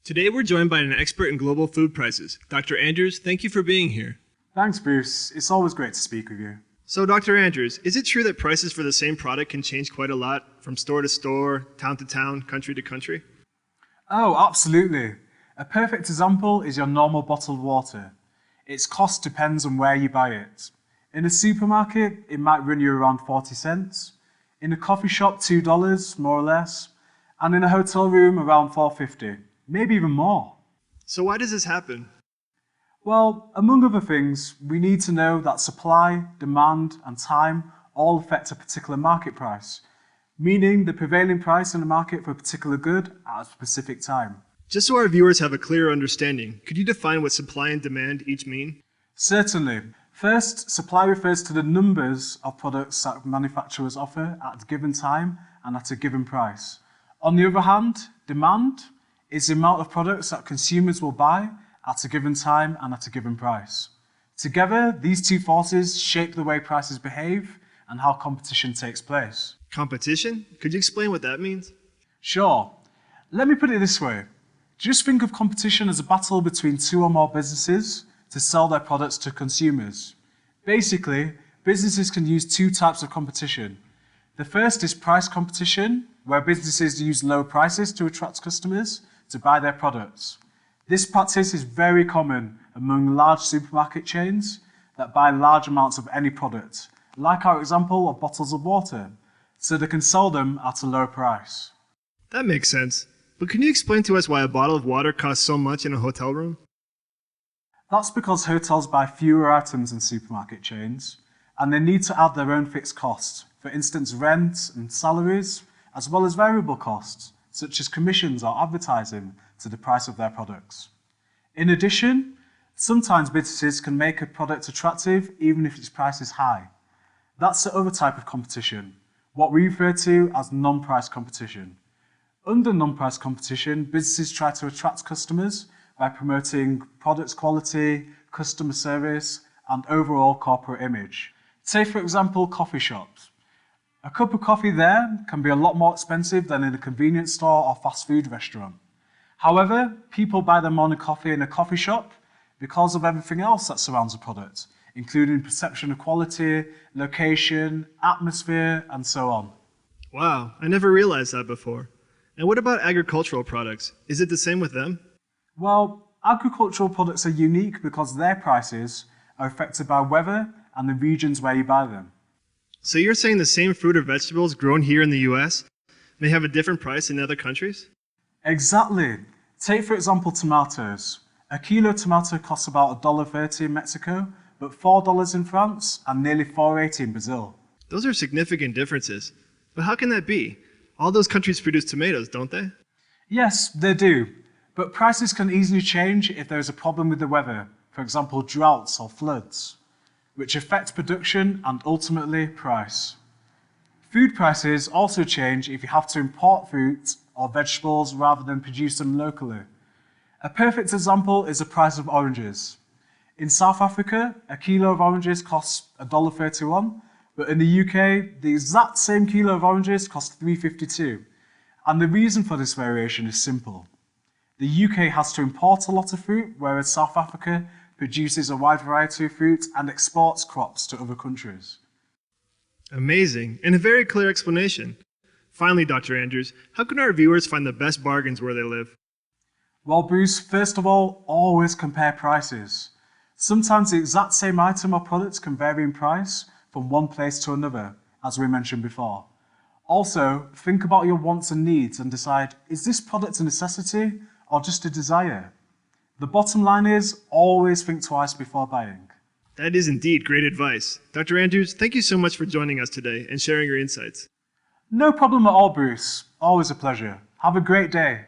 Today we're joined by an expert in global food prices. Dr. Andrews, thank you for being here. Thanks, Bruce. It's always great to speak with you. So, Dr. Andrews, is it true that prices for the same product can change quite a lot from store to store, town to town, country to country? Oh, absolutely. A perfect example is your normal bottled water. Its cost depends on where you buy it. In a supermarket, it might run you around 40 cents. In a coffee shop, $2, more or less. And in a hotel room, around $4.50. Maybe even more. So why does this happen? Well, among other things, we need to know that supply, demand, and time all affect a particular market price, meaning the prevailing price in the market for a particular good at a specific time. Just so our viewers have a clearer understanding, could you define what supply and demand each mean? Certainly. First, supply refers to the numbers of products that manufacturers offer at a given time and at a given price. On the other hand, demand is the amount of products that consumers will buy at a given time and at a given price. Together, these two forces shape the way prices behave and how competition takes place. Competition? Could you explain what that means? Sure. Let me put it this way. Just think of competition as a battle between two or more businesses to sell their products to consumers. Basically, businesses can use two types of competition. The first is price competition, where businesses use low prices to attract customers to buy their products. This practice is very common among large supermarket chains that buy large amounts of any product, like our example of bottles of water, so they can sell them at a low price. That makes sense. But can you explain to us why a bottle of water costs so much in a hotel room? That's because hotels buy fewer items than supermarket chains, and they need to add their own fixed costs, for instance rent and salaries, as well as variable costs, such as commissions or advertising, to the price of their products. In addition, sometimes businesses can make a product attractive even if its price is high. That's the other type of competition, what we refer to as non-price competition. Under non-price competition, businesses try to attract customers by promoting product quality, customer service, and overall corporate image. Take, for example, coffee shops. A cup of coffee there can be a lot more expensive than in a convenience store or fast food restaurant. However, people buy their morning coffee in a coffee shop because of everything else that surrounds the product, including perception of quality, location, atmosphere, and so on. Wow, I never realized that before. And what about agricultural products? Is it the same with them? Well, agricultural products are unique because their prices are affected by weather and the regions where you buy them. So you're saying the same fruit or vegetables grown here in the US may have a different price in other countries? Exactly. Take, for example, tomatoes. A kilo tomato costs about $1.30 in Mexico, but $4 in France and nearly $4.80 in Brazil. Those are significant differences. But how can that be? All those countries produce tomatoes, don't they? Yes, they do. But prices can easily change if there is a problem with the weather, for example, droughts or floods, which affect production and ultimately price. Food prices also change if you have to import fruit or vegetables rather than produce them locally. A perfect example is the price of oranges. In South Africa, a kilo of oranges costs $1.31, but in the UK, the exact same kilo of oranges costs $3.52. And the reason for this variation is simple. The UK has to import a lot of fruit, whereas South Africa produces a wide variety of fruit and exports crops to other countries. Amazing, and a very clear explanation. Finally, Dr. Andrews, how can our viewers find the best bargains where they live? Well, Bruce, first of all, always compare prices. Sometimes the exact same item or product can vary in price from one place to another, as we mentioned before. Also, think about your wants and needs and decide, is this product a necessity or just a desire? The bottom line is, always think twice before buying. That is indeed great advice. Dr. Andrews, thank you so much for joining us today and sharing your insights. No problem at all, Bruce. Always a pleasure. Have a great day.